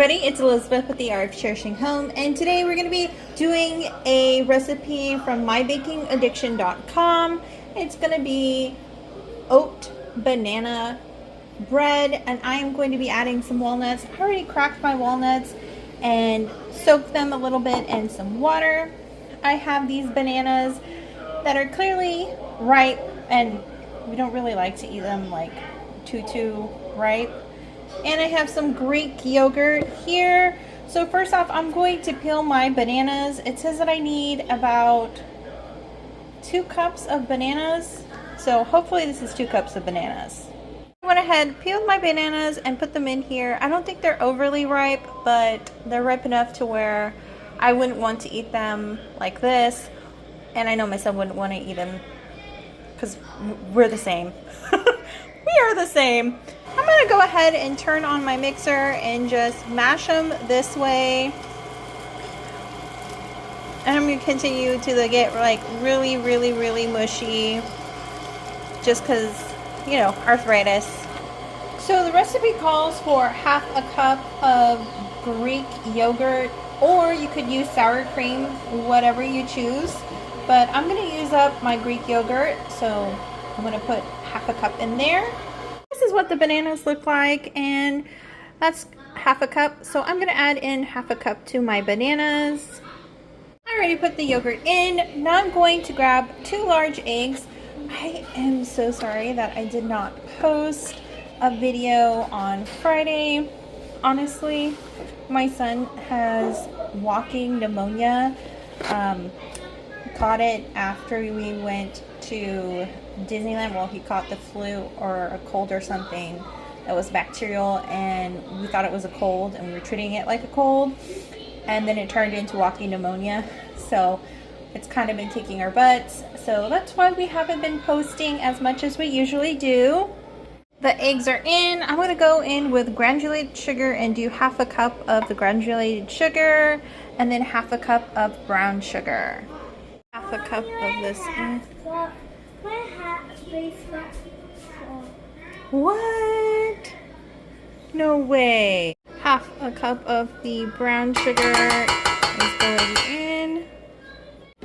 everybody, it's Elizabeth with the Art of Cherishing Home, and today we're going to be doing a recipe from mybakingaddiction.com. It's going to be oat banana bread, and I am going to be adding some walnuts. I already cracked my walnuts and soaked them a little bit in some water. I have these bananas that are clearly ripe, and we don't really like to eat them like too ripe. And I have some Greek yogurt here. So first off, I'm going to peel my bananas. It says that I need about 2 cups of bananas. So hopefully this is 2 cups of bananas. I went ahead, peeled my bananas and put them in here. I don't think they're overly ripe, but they're ripe enough to where I wouldn't want to eat them like this. And I know my son wouldn't want to eat them because we're the same. We are the same. I'm going to go ahead and turn on my mixer and just mash them this way. And I'm going to continue to get like really mushy, just because, you know, arthritis. So the recipe calls for half a cup of Greek yogurt, or you could use sour cream, whatever you choose. But I'm going to use up my Greek yogurt, so I'm going to put half a cup in there. This is what the bananas look like, and that's half a cup. So I'm going to add in half a cup to my bananas. I already put the yogurt in. Now I'm going to grab 2 large eggs. I am so sorry that I did not post a video on Friday. Honestly, my son has walking pneumonia. Caught it after we went to Disneyland. Well, he caught the flu or a cold or something that was bacterial, and we thought it was a cold and we were treating it like a cold, and then it turned into walking pneumonia. So it's kind of been kicking our butts, so that's why we haven't been posting as much as we usually do. The eggs are in. I'm going to go in with granulated sugar and do half a cup of the granulated sugar and then half a cup of brown sugar. Half a cup of this in. What? No way. Half a cup of the brown sugar is going in.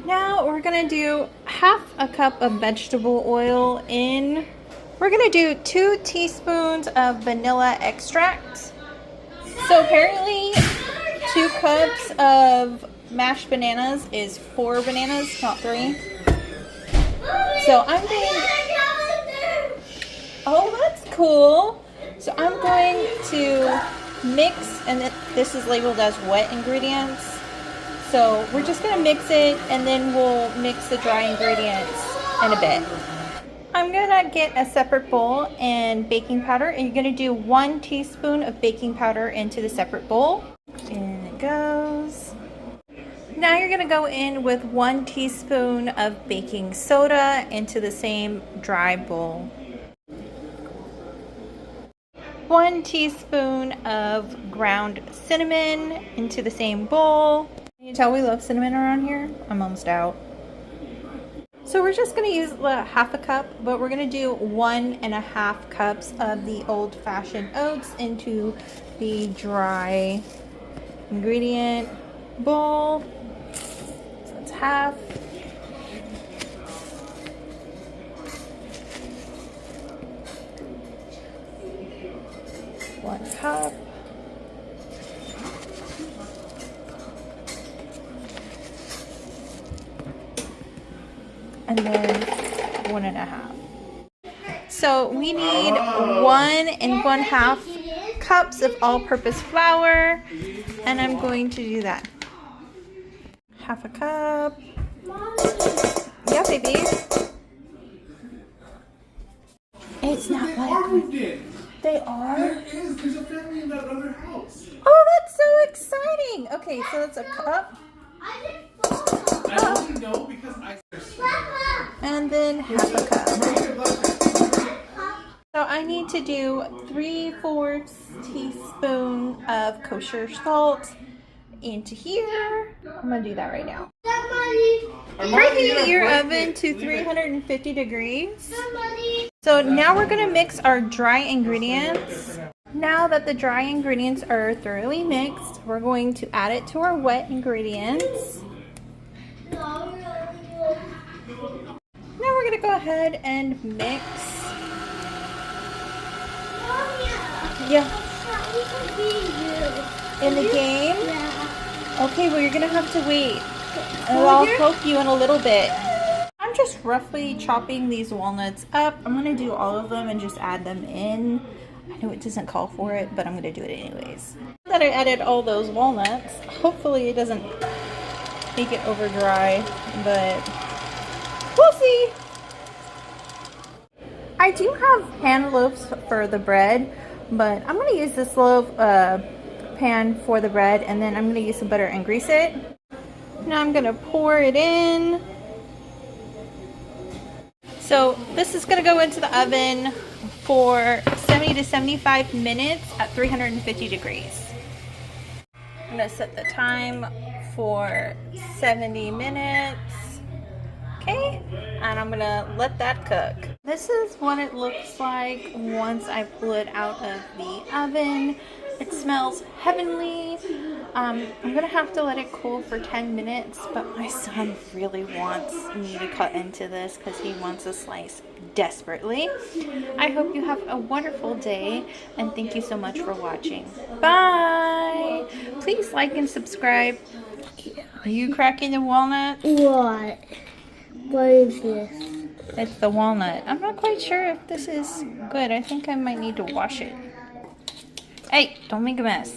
Now we're going to do half a cup of vegetable oil in. We're going to do 2 teaspoons of vanilla extract. So apparently 2 cups of mashed bananas is 4 bananas, not 3. So I'm going, oh, that's cool. So I'm going to mix, and this is labeled as wet ingredients. So we're just going to mix it, and then we'll mix the dry ingredients in a bit. I'm going to get a separate bowl and baking powder, and you're going to do 1 teaspoon of baking powder into the separate bowl. In it goes. Now you're going to go in with 1 teaspoon of baking soda into the same dry bowl. 1 teaspoon of ground cinnamon into the same bowl. Can you tell we love cinnamon around here? I'm almost out. So we're just going to use half a cup, but we're going to do 1.5 cups of the old-fashioned oats into the dry ingredient bowl. So it's half. One cup. And then 1.5. So we need 1.5 cups of all-purpose flour, and I'm going to do that. Half a cup. Yeah, baby. It's not like they are. There is. There's a family in that other house. Oh, that's so exciting. Okay, so that's a cup. I only know because And then half a cup. So I need to do 3/4 teaspoon of kosher salt into here. I'm gonna do that right now. Preheat your oven to 350 degrees. So now we're gonna mix our dry ingredients. Now that the dry ingredients are thoroughly mixed, we're going to add it to our wet ingredients. Now we're going to go ahead and mix. Yeah. In the game? Yeah. Okay, well you're going to have to wait. And I'll help you in a little bit. I'm just roughly chopping these walnuts up. I'm going to do all of them and just add them in. I know it doesn't call for it, but I'm going to do it anyways. Now that I added all those walnuts, hopefully it doesn't make it over dry, but we'll see. I do have pan loaves for the bread, but I'm going to use this loaf pan for the bread, and then I'm going to use some butter and grease it. Now I'm going to pour it in. So this is going to go into the oven for 70 to 75 minutes at 350 degrees. I'm going to set the time for 70 minutes. Okay, and I'm going to let that cook. This is what it looks like once I pull it out of the oven. It smells heavenly. I'm going to have to let it cool for 10 minutes, but my son really wants me to cut into this because he wants a slice desperately. I hope you have a wonderful day, and thank you so much for watching. Bye! Please like and subscribe. Are you cracking the walnut? What? What is this? It's the walnut. I'm not quite sure if this is good. I think I might need to wash it. Hey, don't make a mess.